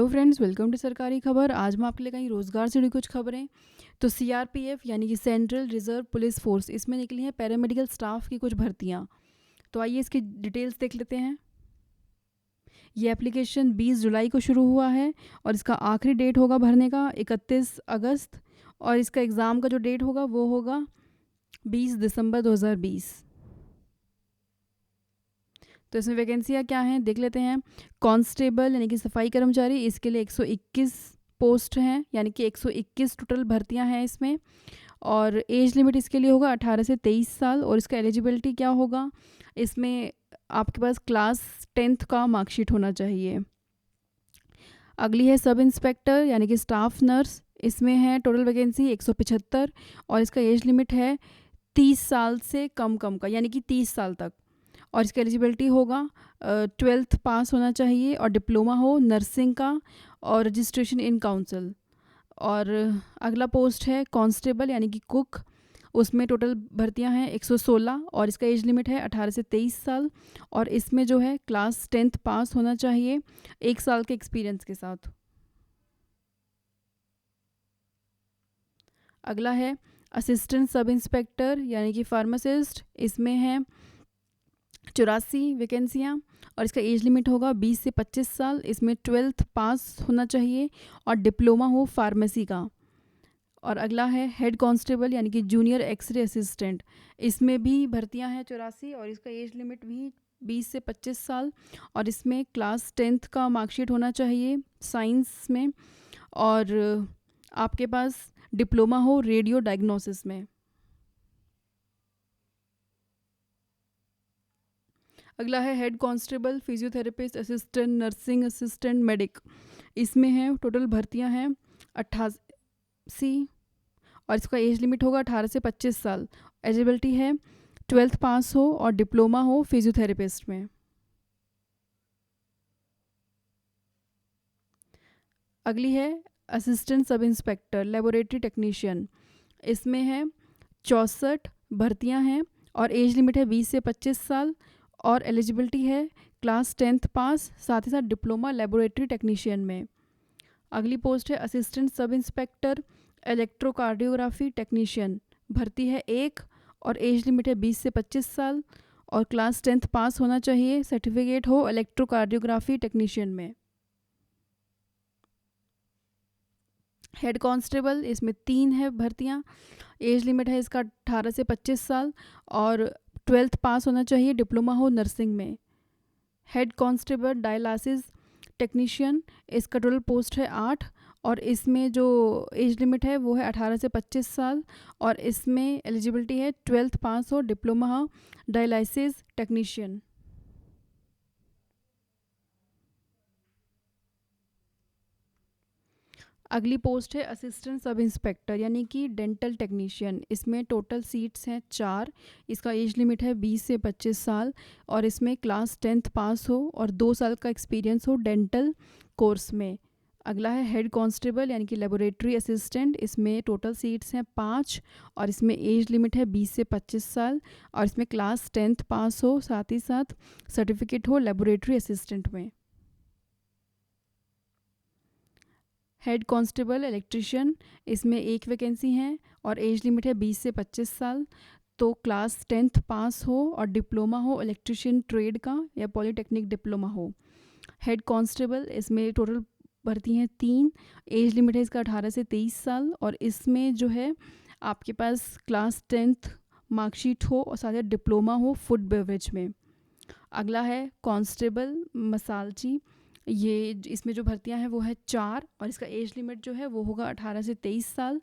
Friends, welcome to सरकारी खबर। आज मैं आपके लिए कहीं रोज़गार से जुड़ी कुछ खबरें। तो सीआरपीएफ यानी कि सेंट्रल रिजर्व पुलिस फोर्स, इसमें निकली हैं पैरामेडिकल स्टाफ की कुछ भर्तियां। तो आइए इसकी डिटेल्स देख लेते हैं। ये एप्लीकेशन 20 जुलाई को शुरू हुआ है और इसका आखिरी डेट होगा भरने का 31 अगस्त, और इसका एग्ज़ाम का जो डेट होगा वो होगा 20 दिसंबर 2020। तो इसमें वैकेंसियाँ क्या हैं देख लेते हैं। कांस्टेबल यानी कि सफाई कर्मचारी, इसके लिए 121 पोस्ट हैं, यानी कि 121 टोटल भर्तियां हैं इसमें। और एज लिमिट इसके लिए होगा 18 से 23 साल। और इसका एलिजिबिलिटी क्या होगा, इसमें आपके पास क्लास 10th का मार्कशीट होना चाहिए। अगली है सब इंस्पेक्टर यानी कि स्टाफ नर्स, इसमें है टोटल वैकेंसी 175 और इसका एज लिमिट है 30 साल से कम का, यानी कि 30 साल तक। और इसका एलिजिबिलिटी होगा 12th पास होना चाहिए और डिप्लोमा हो नर्सिंग का और रजिस्ट्रेशन इन काउंसिल। और अगला पोस्ट है कांस्टेबल यानी कि कुक, उसमें टोटल भर्तियां हैं 116 और इसका एज लिमिट है 18 से 23 साल। और इसमें जो है क्लास 10th पास होना चाहिए 1 साल के एक्सपीरियंस के साथ। अगला है असिस्टेंट सब इंस्पेक्टर यानी कि फार्मासिस्ट, इसमें है 84 वैकेंसियाँ और इसका एज लिमिट होगा 20 से 25 साल। इसमें 12th पास होना चाहिए और डिप्लोमा हो फार्मेसी का। और अगला है हेड कांस्टेबल यानी कि जूनियर एक्सरे असिस्टेंट, इसमें भी भर्तियां हैं 84 और इसका एज लिमिट भी 20 से 25 साल। और इसमें क्लास 10th का मार्कशीट होना चाहिए साइंस में, और आपके पास डिप्लोमा हो रेडियो डायग्नोसिस में। अगला है head constable physiotherapist assistant nursing assistant medic, इसमें है टोटल भर्तियां हैं 88 और इसका एज लिमिट होगा 18 से 25 साल। एलिजिबिलिटी है 12th पास हो और डिप्लोमा हो फिजियोथेरेपिस्ट में। अगली है assistant sub inspector laboratory technician, इसमें है 64 भर्तियां हैं और एज लिमिट है 20 से 25 साल। और एलिजिबिलिटी है क्लास 10th पास, साथ ही साथ डिप्लोमा लेबोरेटरी टेक्नीशियन में। अगली पोस्ट है assistant sub inspector electrocardiography technician, भर्ती है 1 और एज लिमिट है 20 से 25 साल। और क्लास 10th पास होना चाहिए, सर्टिफिकेट हो इलेक्ट्रोकार्डियोग्राफी टेक्नीशियन में। हेड कांस्टेबल, इसमें 3 है भर्तियां, एज लिमिट है इसका 18 से 25 साल और 12th पास होना चाहिए, डिप्लोमा हो नर्सिंग में। हेड कांस्टेबल डायलिसिस टेक्नीशियन, इसका टोटल पोस्ट है 8 और इसमें जो एज लिमिट है वो है 18 से 25 साल। और इसमें एलिजिबिलिटी है 12th पास हो, डिप्लोमा हो डायलिसिस टेक्नीशियन। अगली पोस्ट है असिस्टेंट सब इंस्पेक्टर यानी कि डेंटल टेक्नीशियन, इसमें टोटल सीट्स हैं 4। इसका एज लिमिट है 20 से 25 साल और इसमें क्लास 10th पास हो और 2 साल का एक्सपीरियंस हो डेंटल कोर्स में। अगला है हेड कांस्टेबल यानी कि लेबोरेटरी असिस्टेंट, इसमें टोटल सीट्स हैं 5 और इसमें एज लिमिट है 20 से 25 साल और इसमें क्लास 10th पास हो, साथ ही साथ सर्टिफिकेट हो लेबोरेटरी असिस्टेंट में। हेड कांस्टेबल इलेक्ट्रिशियन, इसमें 1 वैकेंसी है और एज लिमिट है 20 से 25 साल। तो क्लास 10th पास हो और डिप्लोमा हो इलेक्ट्रिशियन ट्रेड का या पॉलीटेक्निक डिप्लोमा हो। हेड कांस्टेबल, इसमें टोटल भर्ती हैं 3, एज लिमिट है इसका 18 से 23 साल और इसमें जो है आपके पास क्लास 10th मार्कशीट हो और साथ ही डिप्लोमा हो फूड बेवरेज में। अगला है कांस्टेबल मसालची, ये इसमें जो भर्तियां हैं वो है 4 और इसका एज लिमिट जो है वो होगा 18 से 23 साल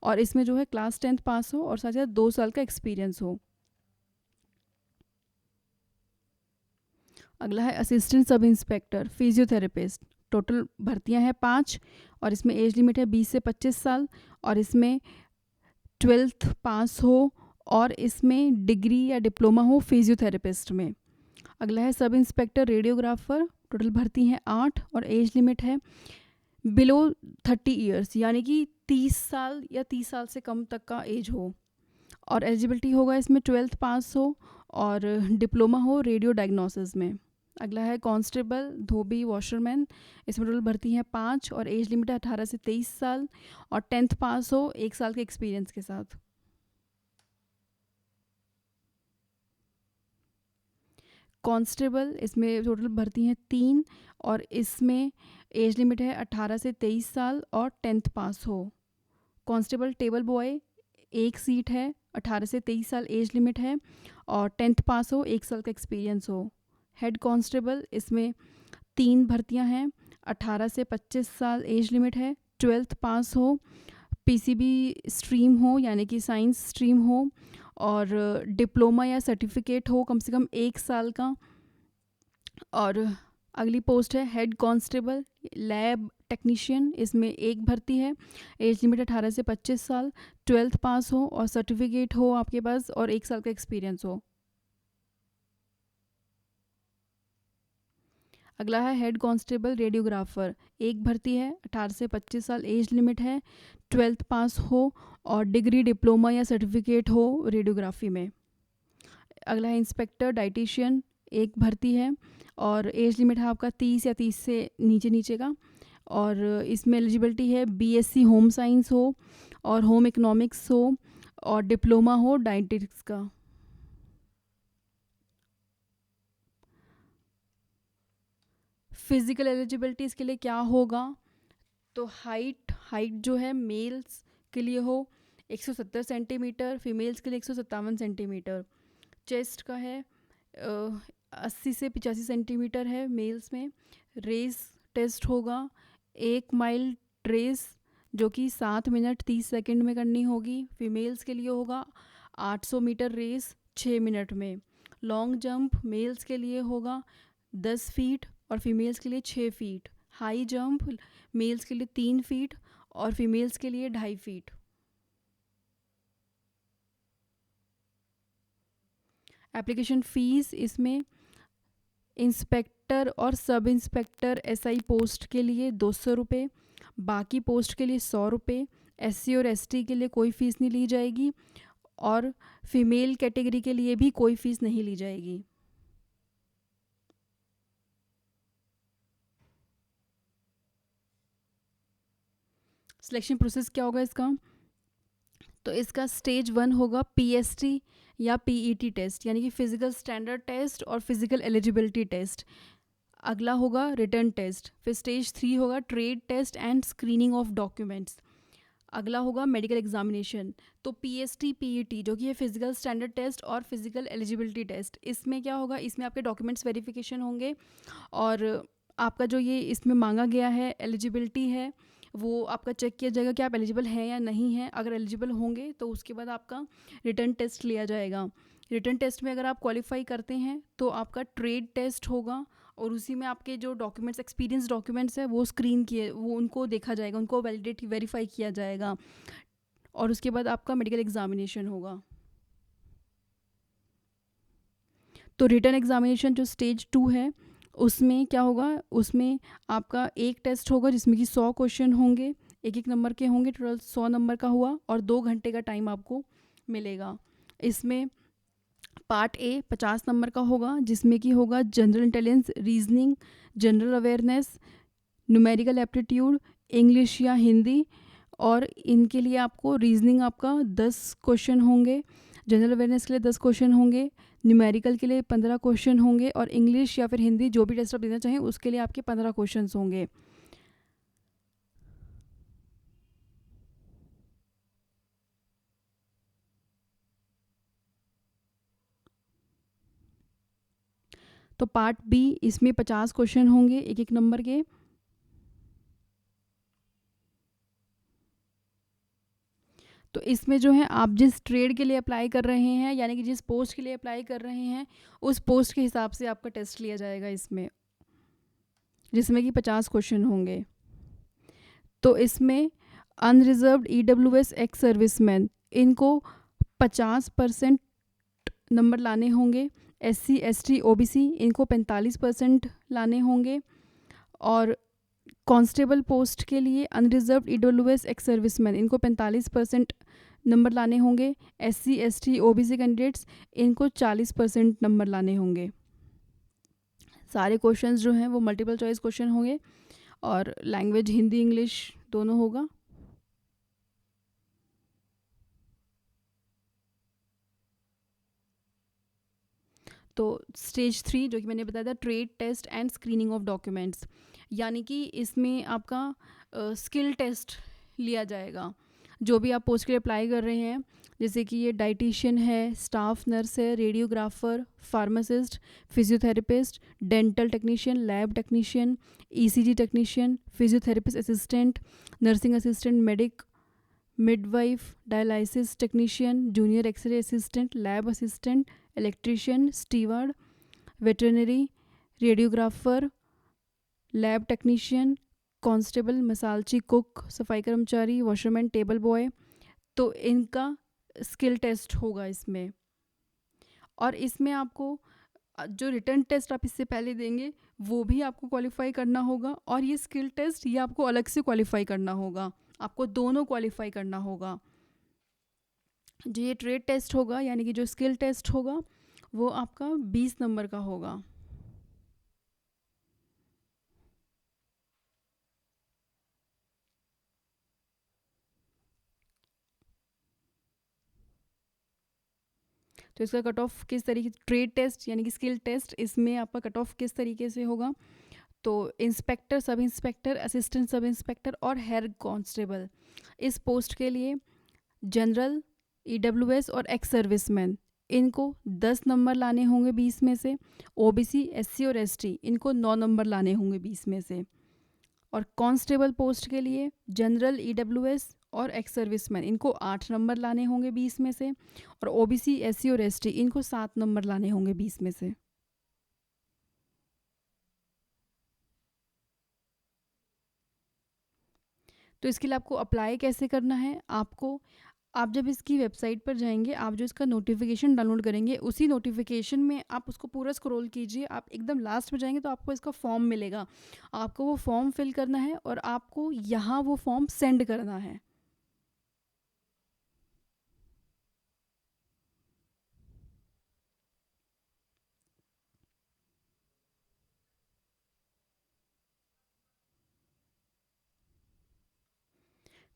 और इसमें जो है क्लास 10th पास हो और साथ ही 2 साल का एक्सपीरियंस हो। अगला है assistant sub inspector physiotherapist, total भर्तियां हैं 5 और इसमें एज लिमिट है 20 से 25 साल और इसमें 12th पास हो और इसमें डिग्री या डिप्लोमा हो फिजियोथेरेपिस्ट में। अगला है सब इंस्पेक्टर रेडियोग्राफर, टोटल भर्ती हैं 8 और एज लिमिट है बिलो 30 ईयर्स, यानी कि 30 साल या 30 साल से कम तक का एज हो। और एलिजिबिलिटी होगा इसमें 12th पास हो और डिप्लोमा हो रेडियो डायग्नोसिस में। अगला है कांस्टेबल, धोबी, वॉशरमैन। इसमें टोटल भर्ती है 5 और एज लिमिट है 18 से 23 साल और 10th पास हो 1 साल के एक्सपीरियंस के साथ। कांस्टेबल, इसमें टोटल भर्ती हैं 3 और इसमें एज लिमिट है 18 से 23 साल और 10th पास हो। कांस्टेबल टेबल बॉय 1 सीट है, 18 से 23 साल एज लिमिट है और 10th पास हो, 1 साल का एक्सपीरियंस हो। हेड कांस्टेबल, इसमें 3 भर्तियां हैं, 18 से 25 साल एज लिमिट है, 12th पास हो, पीसीबी स्ट्रीम हो यानी कि साइंस स्ट्रीम हो और डिप्लोमा या सर्टिफिकेट हो कम से कम 1 साल का। और अगली पोस्ट है हेड कांस्टेबल लैब टेक्नीशियन। इसमें 1 भर्ती है, एज लिमिट 18 से 25 साल, 12th पास हो और सर्टिफिकेट हो आपके पास और 1 साल का एक्सपीरियंस हो। अगला है हेड कांस्टेबल रेडियोग्राफर। 1 भर्ती है, 18 से 25 साल एज लिमिट है, 12th पास हो और डिग्री डिप्लोमा या सर्टिफिकेट हो रेडियोग्राफी में। अगला है इंस्पेक्टर डाइटिशियन। 1 भर्ती है और एज लिमिट है आपका 30 या 30 से नीचे का और इसमें एलिजिबिलिटी है बीएससी होम साइंस हो और होम इकोनॉमिक्स हो और डिप्लोमा हो डाइटिक्स का। फिज़िकल एलिजिबिलिटी इसके लिए क्या होगा, तो हाइट जो है मेल्स के लिए हो 170 सेंटीमीटर, फीमेल्स के लिए 157 सेंटीमीटर। चेस्ट का है 80 से 85 सेंटीमीटर है मेल्स में। रेस टेस्ट होगा 1 माइल रेस जो कि 7 मिनट 30 सेकंड में करनी होगी। फीमेल्स के लिए होगा 800 मीटर रेस 6 मिनट में। लॉन्ग जंप मेल्स के लिए होगा 10 फीट और फीमेल्स के लिए 6 फीट। हाई जंप मेल्स के लिए 3 फीट और फीमेल्स के लिए 2.5 फीट। एप्लीकेशन फ़ीस इसमें इंस्पेक्टर और सब इंस्पेक्टर एसआई पोस्ट के लिए 200 रुपये, बाकी पोस्ट के लिए 100 रुपये। एससी और एसटी के लिए कोई फ़ीस नहीं ली जाएगी और फीमेल कैटेगरी के लिए भी कोई फ़ीस नहीं ली जाएगी। सिलेक्शन प्रोसेस क्या होगा इसका, तो इसका स्टेज 1 होगा पीएसटी या पीईटी टेस्ट यानी कि फ़िज़िकल स्टैंडर्ड टेस्ट और फिज़िकल एलिजिबिलिटी टेस्ट। अगला होगा रिटर्न टेस्ट। फिर स्टेज 3 होगा trade test and screening of documents. अगला होगा मेडिकल एग्जामिनेशन। तो पीएसटी पीईटी जो कि है फिज़िकल स्टैंडर्ड टेस्ट और फिज़िकल एलिजिबिलिटी टेस्ट, इसमें क्या होगा, इसमें आपके डॉक्यूमेंट्स वेरिफिकेशन होंगे और आपका जो ये इसमें मांगा गया है एलिजिबिलिटी है वो आपका चेक किया जाएगा कि आप एलिजिबल हैं या नहीं हैं। अगर एलिजिबल होंगे तो उसके बाद आपका रिटर्न टेस्ट लिया जाएगा। रिटर्न टेस्ट में अगर आप क्वालिफाई करते हैं तो आपका ट्रेड टेस्ट होगा और उसी में आपके जो डॉक्यूमेंट्स एक्सपीरियंस डॉक्यूमेंट्स है वो स्क्रीन किए वो उनको देखा जाएगा, उनको वैलिडेट वेरीफाई किया जाएगा और उसके बाद आपका मेडिकल एग्जामिनेशन होगा। तो रिटर्न एग्जामिनेशन जो स्टेज 2 है उसमें क्या होगा, उसमें आपका एक टेस्ट होगा जिसमें कि 100 क्वेश्चन होंगे, 1 नंबर के होंगे, टोटल 100 नंबर का हुआ और 2 घंटे का टाइम आपको मिलेगा। इसमें पार्ट ए 50 नंबर का होगा जिसमें कि होगा general intelligence, reasoning, general awareness, numerical aptitude, English या हिंदी और इनके लिए आपको रीजनिंग आपका 10 क्वेश्चन होंगे, जनरल अवेयरनेस के लिए 10 क्वेश्चन होंगे, न्यूमेरिकल के लिए 15 क्वेश्चन होंगे और इंग्लिश या फिर हिंदी जो भी टेस्ट आप देना चाहें उसके लिए आपके 15 क्वेश्चन होंगे। तो पार्ट बी इसमें 50 क्वेश्चन होंगे 1 नंबर के। तो इसमें जो है आप जिस ट्रेड के लिए अप्लाई कर रहे हैं यानी कि जिस पोस्ट के लिए अप्लाई कर रहे हैं उस पोस्ट के हिसाब से आपका टेस्ट लिया जाएगा इसमें, जिसमें कि 50 क्वेश्चन होंगे। तो इसमें अनरिजर्व्ड ईडब्ल्यूएस एक्स सर्विसमैन इनको 50% नंबर लाने होंगे, एससी एसटी ओबीसी इनको 45% लाने होंगे और कांस्टेबल पोस्ट के लिए अनरिजर्व्ड ईडब्ल्यूएस एक्स सर्विसमैन इनको 45% नंबर लाने होंगे, एससी एसटी ओबीसी कैंडिडेट्स इनको 40% नंबर लाने होंगे। सारे क्वेश्चंस जो हैं वो मल्टीपल चॉइस क्वेश्चन होंगे और लैंग्वेज हिंदी इंग्लिश दोनों होगा। तो स्टेज 3 जो कि मैंने बताया था, trade test and screening of documents, यानी कि इसमें आपका स्किल टेस्ट लिया जाएगा। जो भी आप पोस्ट के लिए अप्लाई कर रहे हैं, जैसे कि ये डाइटिशियन है, स्टाफ नर्स है, radiographer, pharmacist, physiotherapist, dental technician, lab technician, ECG technician, physiotherapist assistant, nursing assistant, medic, midwife, dialysis technician, junior X-ray assistant, lab assistant, electrician, steward, veterinary, radiographer, lab technician, constable, मसालची, cook, सफाई कर्मचारी, washerman, table boy. तो इनका skill test होगा इसमें। और इसमें आपको जो रिटर्न टेस्ट आप इससे पहले देंगे वो भी आपको क्वालिफाई करना होगा, और ये स्किल टेस्ट ये आपको अलग से क्वालिफाई करना होगा। आपको दोनों क्वालिफाई करना होगा। जो ये ट्रेड टेस्ट होगा यानी कि जो स्किल टेस्ट होगा वो आपका 20 नंबर का होगा। तो इसका कट ऑफ किस तरीके, ट्रेड टेस्ट यानी कि स्किल टेस्ट, इसमें आपका कट ऑफ किस तरीके से होगा। तो inspector, sub inspector, assistant sub inspector और हेड कांस्टेबल, इस पोस्ट के लिए जनरल, ईडब्ल्यूएस और एक्स सर्विसमैन, इनको 10 नंबर लाने होंगे 20 में से। ओबीसी, एससी और एसटी, इनको 9 नंबर लाने होंगे 20 में से। और कांस्टेबल पोस्ट के लिए जनरल, ईडब्ल्यूएस और एक्स सर्विसमैन, इनको 8 नंबर लाने होंगे 20 में से। और ओबीसी, एससी और एसटी, इनको 7 नंबर लाने होंगे 20 में से। तो इसके लिए आपको अप्लाई कैसे करना है, आप जब इसकी वेबसाइट पर जाएंगे, आप जो इसका नोटिफिकेशन डाउनलोड करेंगे, उसी नोटिफिकेशन में आप उसको पूरा स्क्रॉल कीजिए। आप एकदम लास्ट में जाएंगे तो आपको इसका फॉर्म मिलेगा। आपको वो फॉर्म फिल करना है और आपको यहाँ वो फॉर्म सेंड करना है।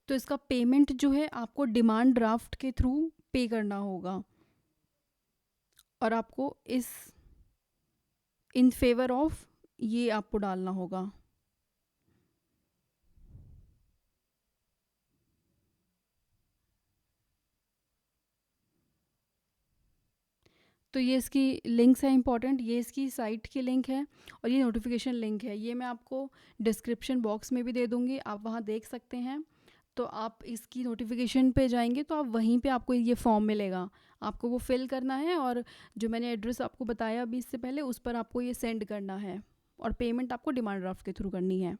तो इसका पेमेंट जो है आपको डिमांड ड्राफ्ट के थ्रू पे करना होगा, और आपको इस इन फेवर ऑफ ये आपको डालना होगा। तो ये इसकी लिंक्स है इंपॉर्टेंट, ये इसकी साइट की लिंक है और ये नोटिफिकेशन लिंक है। ये मैं आपको डिस्क्रिप्शन बॉक्स में भी दे दूँगी, आप वहाँ देख सकते हैं। तो आप इसकी नोटिफिकेशन पे जाएंगे तो आप वहीं पे आपको ये फॉर्म मिलेगा, आपको वो फिल करना है, और जो मैंने एड्रेस आपको बताया अभी इससे पहले, उस पर आपको ये सेंड करना है, और पेमेंट आपको डिमांड ड्राफ्ट के थ्रू करनी है।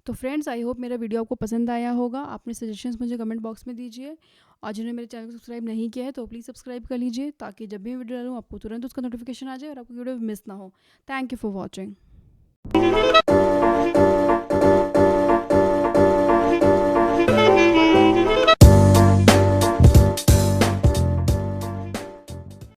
तो फ्रेंड्स, आई होप मेरा वीडियो आपको पसंद आया होगा। आपने सजेशंस मुझे कमेंट बॉक्स में दीजिए, और जिन्होंने मेरे चैनल को सब्सक्राइब नहीं किया है तो प्लीज़ सब्सक्राइब कर लीजिए, ताकि जब भी वीडियो डालूँ आपको तुरंत उसका नोटिफिकेशन आ जाए और आपको वीडियो मिस ना हो। Thank you for watching.